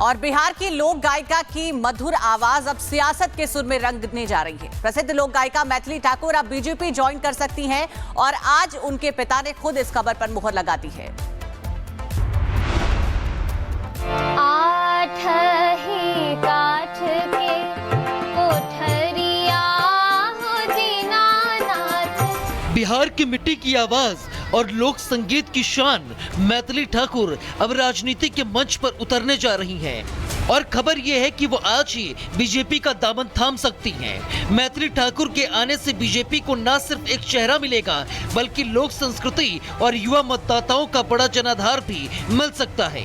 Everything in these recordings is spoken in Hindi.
और बिहार की लोक गायिका की मधुर आवाज अब सियासत के सुर में रंगने जा रही है। प्रसिद्ध लोक गायिका मैथिली ठाकुर अब बीजेपी ज्वाइन कर सकती हैं और आज उनके पिता ने खुद इस खबर पर मुहर लगा दी है। आठ ही काठ के कोठरिया हो दीनानाथ। बिहार की मिट्टी की आवाज और लोक संगीत की शान मैथिली ठाकुर अब राजनीति के मंच पर उतरने जा रही हैं और खबर यह है कि वो आज ही बीजेपी का दामन थाम सकती हैं। मैथिली ठाकुर के आने से बीजेपी को न सिर्फ एक चेहरा मिलेगा बल्कि लोक संस्कृति और युवा मतदाताओं का बड़ा जनाधार भी मिल सकता है।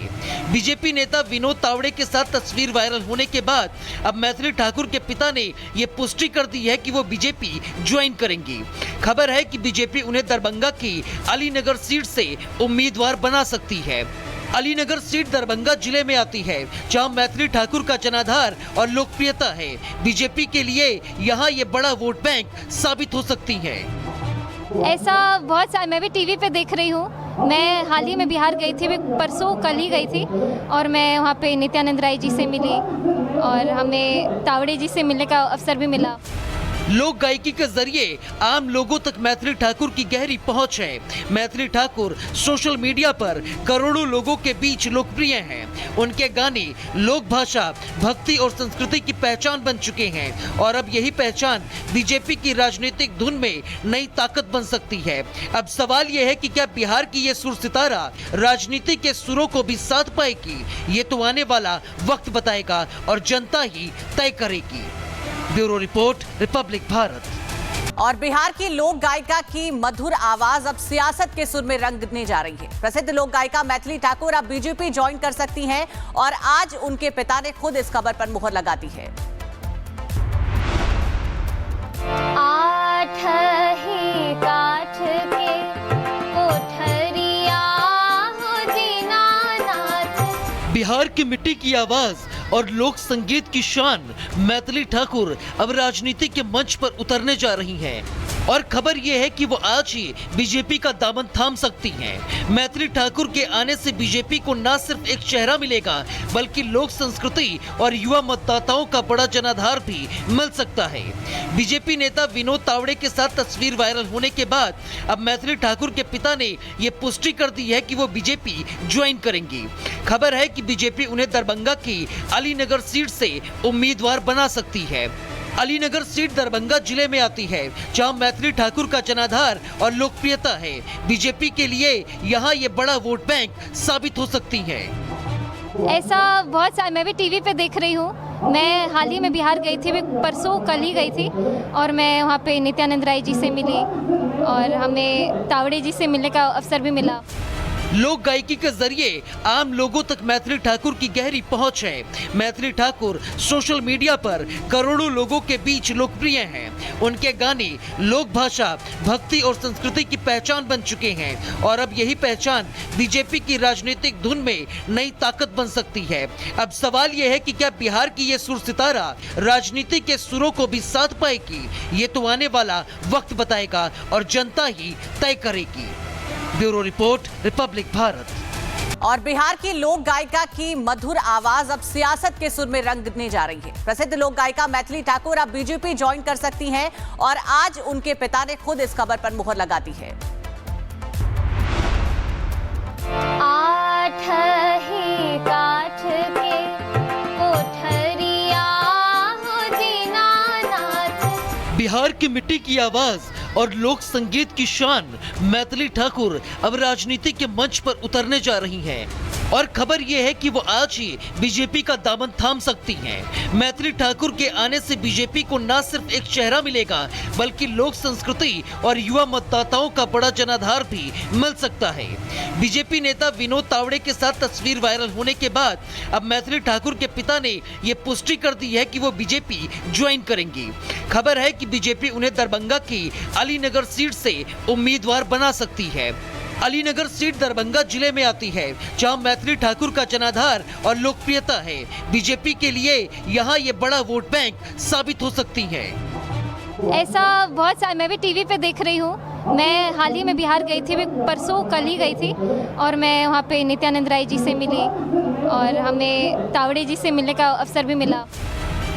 बीजेपी नेता विनोद तावड़े के साथ तस्वीर वायरल होने के बाद अब मैथिली ठाकुर के पिता ने ये पुष्टि कर दी है कि वो बीजेपी ज्वाइन करेंगी। खबर है कि बीजेपी उन्हें दरभंगा की अलीनगर सीट से उम्मीदवार बना सकती है। अलीनगर सीट दरभंगा जिले में आती है, जहां मैथिली ठाकुर का जनाधार और लोकप्रियता है। बीजेपी के लिए यहां ये बड़ा वोट बैंक साबित हो सकती हैं। ऐसा बहुत सारा मैं भी टीवी पे देख रही हूँ। मैं हाल ही में बिहार गई थी, परसों कल ही गई थी और मैं वहाँ पे नित्यानंद राय जी से मिली और हमें तावड़े जी से मिलने का अवसर भी मिला। लोक गायकी के जरिए आम लोगों तक मैथिली ठाकुर की गहरी पहुंच है। मैथिली ठाकुर सोशल मीडिया पर करोड़ों लोगों के बीच लोकप्रिय हैं। उनके गाने लोक भाषा, भक्ति और संस्कृति की पहचान बन चुके हैं और अब यही पहचान बीजेपी की राजनीतिक धुन में नई ताकत बन सकती है। अब सवाल यह है कि क्या बिहार की ये सुर सितारा राजनीति के सुरों को भी साथ पाएगी? ये तो आने वाला वक्त बताएगा और जनता ही तय करेगी। Bureau report, Republic Bharat. और बिहार की लोक गायिका की मधुर आवाज अब सियासत के सुर में रंगने जा रही है। प्रसिद्ध लोक गायिका मैथिली ठाकुर अब बीजेपी ज्वाइन कर सकती हैं और आज उनके पिता ने खुद इस खबर पर मुहर लगा दी है। आठ ही काठ के कोठरिया हो दीनानाथ। बिहार की मिट्टी की आवाज और लोक संगीत की शान मैथिली ठाकुर अब राजनीति के मंच पर उतरने जा रही हैं और खबर यह है कि वो आज ही बीजेपी का दामन थाम सकती हैं। मैथिली ठाकुर के आने से बीजेपी को न सिर्फ एक चेहरा मिलेगा बल्कि लोक संस्कृति और युवा मतदाताओं का बड़ा जनाधार भी मिल सकता है। बीजेपी नेता विनोद तावड़े के साथ तस्वीर वायरल होने के बाद अब मैथिली ठाकुर के पिता ने ये पुष्टि कर दी है कि वो बीजेपी ज्वाइन करेंगी। खबर है कि बीजेपी उन्हें दरभंगा की अलीनगर सीट से उम्मीदवार बना सकती है। अलीनगर सीट दरभंगा जिले में आती है, जहां मैथिली ठाकुर का जनाधार और लोकप्रियता है। बीजेपी के लिए यहां ये बड़ा वोट बैंक साबित हो सकती हैं। ऐसा बहुत सारा मैं भी टीवी पे देख रही हूँ। मैं हाल ही में बिहार गई थी, परसों कल ही गई थी और मैं वहाँ पे नित्यानंद राय जी से मिली और हमें तावड़े जी से मिलने का अवसर भी मिला। लोक गायकी के जरिए आम लोगों तक मैथिली ठाकुर की गहरी पहुंच है। मैथिली ठाकुर सोशल मीडिया पर करोड़ों लोगों के बीच लोकप्रिय हैं। उनके गाने लोक भाषा, भक्ति और संस्कृति की पहचान बन चुके हैं और अब यही पहचान बीजेपी की राजनीतिक धुन में नई ताकत बन सकती है। अब सवाल यह है कि क्या बिहार की ये सुर सितारा राजनीति के सुरों को भी साथ पाएगी? ये तो आने वाला वक्त बताएगा और जनता ही तय करेगी। Bureau report, Republic Bharat. और बिहार की लोक गायिका की मधुर आवाज अब सियासत के सुर में रंगने जा रही है। प्रसिद्ध लोक गायिका मैथिली ठाकुर अब बीजेपी ज्वाइन कर सकती हैं और आज उनके पिता ने खुद इस खबर पर मुहर लगा दी है। आठ ही काठ के कोठरिया हो दीनानाथ। बिहार की मिट्टी की आवाज और लोक संगीत की शान मैथिली ठाकुर अब राजनीति के मंच पर उतरने जा रही हैं और खबर यह है कि वो आज ही बीजेपी का दामन थाम सकती हैं। मैथिली ठाकुर के आने से बीजेपी को न सिर्फ एक चेहरा मिलेगा बल्कि लोक संस्कृति और युवा मतदाताओं का बड़ा जनाधार भी मिल सकता है। बीजेपी नेता विनोद तावड़े के साथ तस्वीर वायरल होने के बाद अब मैथिली ठाकुर के पिता ने ये पुष्टि कर दी है कि वो बीजेपी ज्वाइन करेंगी। खबर है कि बीजेपी उन्हें दरभंगा की अलीनगर सीट से उम्मीदवार बना सकती है। अलीनगर सीट दरभंगा जिले में आती है, जहां मैथिली ठाकुर का जनाधार और लोकप्रियता है। बीजेपी के लिए यहां ये बड़ा वोट बैंक साबित हो सकती हैं। ऐसा बहुत सारा मैं भी टीवी पे देख रही हूँ। मैं हाल ही में बिहार गई थी, परसों कल ही गई थी और मैं वहाँ पे नित्यानंद राय जी से मिली और हमें तावड़े जी से मिलने का अवसर भी मिला।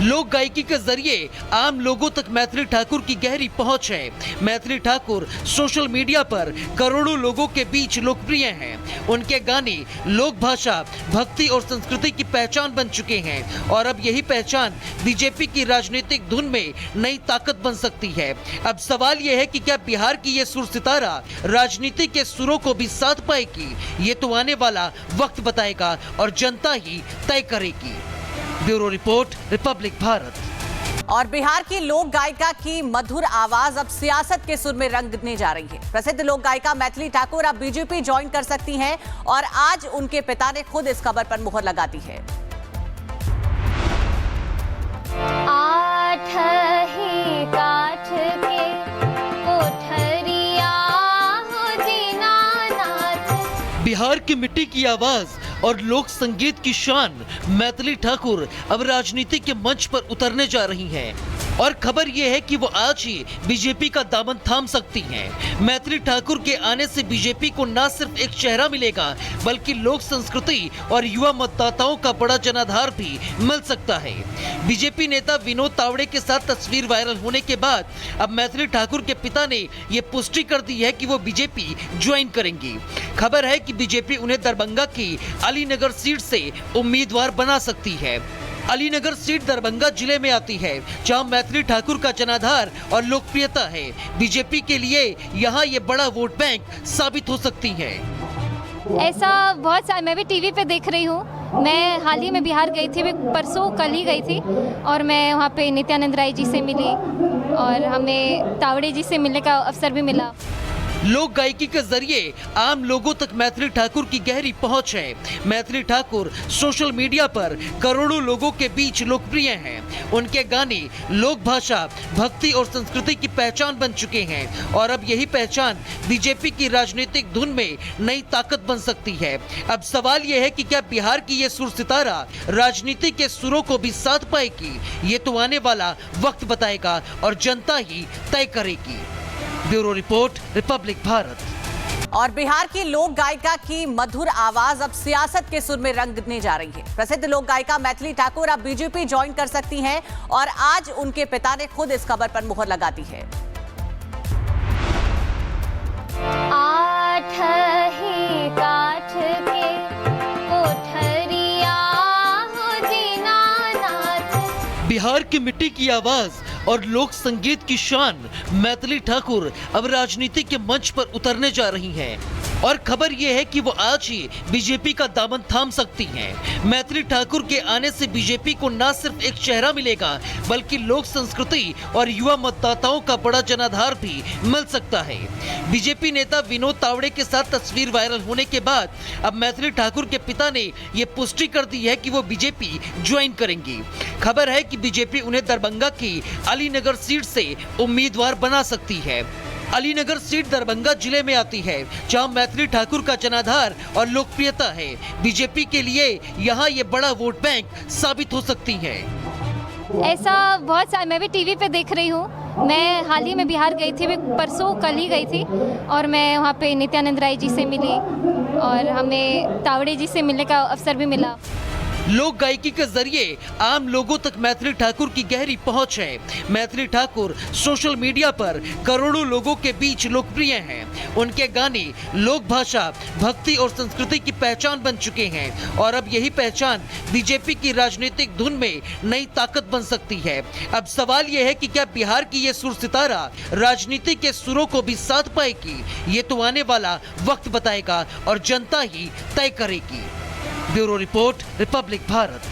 लोक गायकी के जरिए आम लोगों तक मैथिली ठाकुर की गहरी पहुंच है। मैथिली ठाकुर सोशल मीडिया पर करोड़ों लोगों के बीच लोकप्रिय हैं। उनके गाने लोक भाषा, भक्ति और संस्कृति की पहचान बन चुके हैं और अब यही पहचान बीजेपी की राजनीतिक धुन में नई ताकत बन सकती है। अब सवाल यह है कि क्या बिहार की ये सुर सितारा राजनीति के सुरों को भी साथ पाएगी? ये तो आने वाला वक्त बताएगा और जनता ही तय करेगी। Bureau report, Republic Bharat. और बिहार की लोक गायिका की मधुर आवाज अब सियासत के सुर में रंगने जा रही है। प्रसिद्ध लोक गायिका मैथिली ठाकुर अब बीजेपी ज्वाइन कर सकती हैं और आज उनके पिता ने खुद इस खबर पर मुहर लगा दी है। आठ ही काठ के कोठरिया हो दीनानाथ। बिहार की मिट्टी की आवाज और लोक संगीत की शान मैथिली ठाकुर अब राजनीति के मंच पर उतरने जा रही हैं और खबर यह है कि वो आज ही बीजेपी का दामन थाम सकती हैं। मैथिली ठाकुर के आने से बीजेपी को न सिर्फ एक चेहरा मिलेगा बल्कि लोक संस्कृति और युवा मतदाताओं का बड़ा जनाधार भी मिल सकता है। बीजेपी नेता विनोद तावड़े के साथ तस्वीर वायरल होने के बाद अब मैथिली ठाकुर के पिता ने ये पुष्टि कर दी है कि वो बीजेपी ज्वाइन करेंगी। खबर है कि बीजेपी उन्हें दरभंगा की अलीनगर सीट से उम्मीदवार बना सकती है। अलीनगर सीट दरभंगा जिले में आती है, जहां मैथिली ठाकुर का जनाधार और लोकप्रियता है। बीजेपी के लिए यहां ये बड़ा वोट बैंक साबित हो सकती हैं। ऐसा बहुत सारा मैं भी टीवी पे देख रही हूँ। मैं हाल ही में बिहार गई थी, परसों कल ही गई थी और मैं वहाँ पे नित्यानंद राय जी से मिली और हमें तावड़े जी से मिलने का अवसर भी मिला। लोक गायकी के जरिए आम लोगों तक मैथिली ठाकुर की गहरी पहुंच है। मैथिली ठाकुर सोशल मीडिया पर करोड़ों लोगों के बीच लोकप्रिय हैं। उनके गाने लोक भाषा, भक्ति और संस्कृति की पहचान बन चुके हैं और अब यही पहचान बीजेपी की राजनीतिक धुन में नई ताकत बन सकती है। अब सवाल यह है कि क्या बिहार की ये सुर सितारा राजनीति के सुरों को भी साथ पाएगी? ये तो आने वाला वक्त बताएगा और जनता ही तय करेगी। Bureau report, Republic Bharat. और बिहार की लोक गायिका की मधुर आवाज अब सियासत के सुर में रंगने जा रही है। प्रसिद्ध लोक गायिका मैथिली ठाकुर अब बीजेपी ज्वाइन कर सकती हैं और आज उनके पिता ने खुद इस खबर पर मुहर लगा दी है। आठ ही काठ के कोठरिया हो दीनानाथ। बिहार की मिट्टी की आवाज और लोक संगीत की शान मैथिली ठाकुर अब राजनीति के मंच पर उतरने जा रही हैं और खबर यह है कि वो आज ही बीजेपी का दामन थाम सकती हैं। मैथिली ठाकुर के आने से बीजेपी को न सिर्फ एक चेहरा मिलेगा बल्कि लोक संस्कृति और युवा मतदाताओं का बड़ा जनाधार भी मिल सकता है। बीजेपी नेता विनोद तावड़े के साथ तस्वीर वायरल होने के बाद अब मैथिली ठाकुर के पिता ने ये पुष्टि कर दी है कि वो बीजेपी ज्वाइन करेंगी। खबर है कि बीजेपी उन्हें दरभंगा की अलीनगर सीट से उम्मीदवार बना सकती है। अलीनगर सीट दरभंगा जिले में आती है, जहां मैथिली ठाकुर का जनाधार और लोकप्रियता है। बीजेपी के लिए यहां ये बड़ा वोट बैंक साबित हो सकती है। ऐसा बहुत सारा मैं भी टीवी पे देख रही हूँ। मैं हाल ही में बिहार गई थी, परसों कल ही गई थी और मैं वहाँ पे नित्यानंद राय जी से मिली और हमें तावड़े जी से मिलने का अवसर भी मिला। लोक गायकी के जरिए आम लोगों तक मैथिली ठाकुर की गहरी पहुंच है। मैथिली ठाकुर सोशल मीडिया पर करोड़ों लोगों के बीच लोकप्रिय हैं। उनके गाने लोक भाषा, भक्ति और संस्कृति की पहचान बन चुके हैं और अब यही पहचान बीजेपी की राजनीतिक धुन में नई ताकत बन सकती है। अब सवाल यह है कि क्या बिहार की ये सुर सितारा राजनीति के सुरों को भी साथ पाएगी? ये तो आने वाला वक्त बताएगा और जनता ही तय करेगी। Bureau report, Republic Bharat.